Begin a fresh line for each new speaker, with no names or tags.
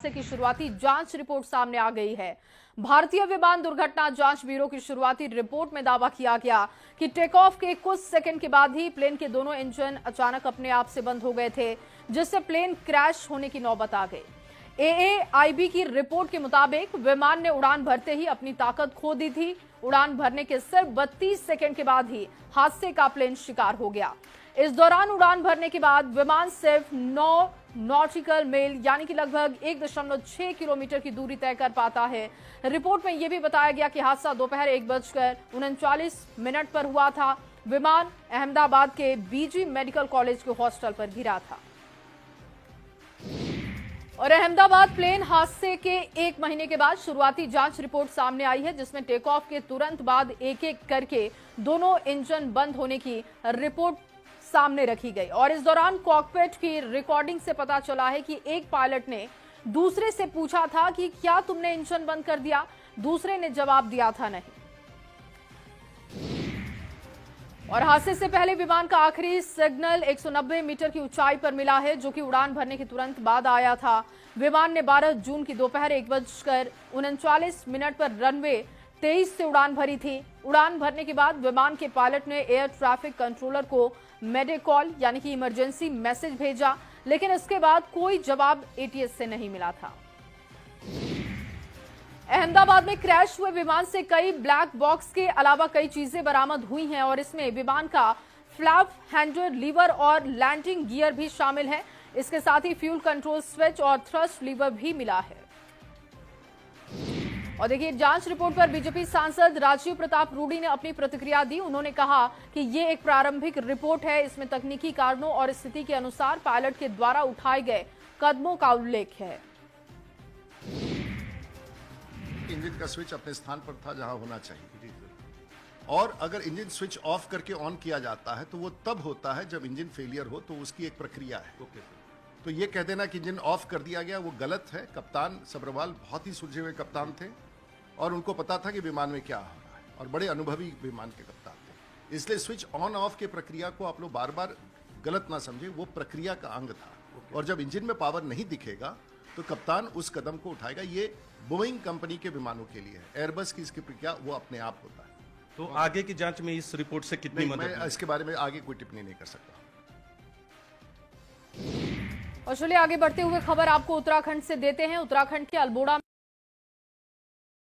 की शुरुआती जांच रिपोर्ट सामने आ गई है। भारतीय विमान दुर्घटना जांच ब्यूरो की शुरुआती रिपोर्ट में दावा किया गया कि टेक ऑफ के कुछ सेकंड के बाद ही प्लेन के दोनों इंजन अचानक अपने आप से बंद हो गए थे, जिससे प्लेन क्रैश होने की नौबत आ गई। एएआईबी की रिपोर्ट के मुताबिक विमान ने उड़ान भरते ही अपनी ताकत खो दी थी। उड़ान भरने के सिर्फ 32 सेकंड के बाद ही हादसे का प्लेन शिकार हो गया। इस दौरान उड़ान भरने के बाद विमान सिर्फ 9 नॉटिकल मील यानी कि लगभग 1.6 किलोमीटर की दूरी तय कर पाता है। रिपोर्ट में यह भी बताया गया कि हादसा दोपहर 1:39 पर हुआ था। विमान अहमदाबाद के बीजी मेडिकल कॉलेज के हॉस्टल पर गिरा था। और अहमदाबाद प्लेन हादसे के 1 महीने के बाद शुरुआती जांच रिपोर्ट सामने आई है, जिसमें टेक ऑफ के तुरंत बाद एक एक करके दोनों इंजन बंद होने की रिपोर्ट सामने रखी गई। और इस दौरान कॉकपिट की रिकॉर्डिंग से पता चला है कि एक पायलट ने दूसरे से पूछा था कि क्या तुमने इंजन बंद कर दिया। दूसरे ने जवाब दिया था नहीं। और हादसे से पहले विमान का आखिरी सिग्नल 190 मीटर की ऊंचाई पर मिला है, जो कि उड़ान भरने के तुरंत बाद आया था। विमान ने 12 जून की दोपहर 1:39 पर रनवे 23 से उड़ान भरी थी। उड़ान भरने के बाद विमान के पायलट ने एयर ट्रैफिक कंट्रोलर को मेडे कॉल यानी कि इमरजेंसी मैसेज भेजा, लेकिन इसके बाद कोई जवाब एटीएस से नहीं मिला था। अहमदाबाद में क्रैश हुए विमान से कई ब्लैक बॉक्स के अलावा कई चीजें बरामद हुई हैं और इसमें विमान का फ्लैप हैंडल, लीवर और लैंडिंग गियर भी शामिल है। इसके साथ ही फ्यूल कंट्रोल स्विच और थ्रस्ट लीवर भी मिला है। और देखिए, जांच रिपोर्ट पर बीजेपी सांसद राजीव प्रताप रूडी ने अपनी प्रतिक्रिया दी। उन्होंने कहा कि ये एक प्रारंभिक रिपोर्ट है, इसमें तकनीकी कारणों और स्थिति के अनुसार पायलट के द्वारा उठाए गए कदमों का उल्लेख है।
इंजन का स्विच अपने स्थान पर था जहां होना चाहिए, और अगर इंजन स्विच ऑफ करके ऑन किया जाता है तो वो तब होता है जब इंजन फेलियर हो, तो उसकी एक प्रक्रिया है। तो ये कह देना कि इंजन ऑफ कर दिया गया, वो गलत है। कप्तान सब्रवाल बहुत ही सुलझे हुए कप्तान थे और उनको पता था कि विमान में क्या हो रहा है, और बड़े अनुभवी विमान के कप्तान थे। इसलिए स्विच ऑन ऑफ के प्रक्रिया को आप लोग बार बार गलत ना समझे, वो प्रक्रिया का अंग था। और जब इंजन में पावर नहीं दिखेगा तो कप्तान उस कदम को उठाएगा। ये बोइंग कंपनी के विमानों के लिए है, एयरबस की इसकी प्रक्रिया वो अपने आप होता है।
तो आगे की जांच में इस रिपोर्ट से कितनी मदद?
मैं इसके बारे में आगे कोई टिप्पणी नहीं कर सकता।
और चलिए आगे बढ़ते हुए खबर आपको उत्तराखंड से देते हैं। उत्तराखंड के अल्मोड़ा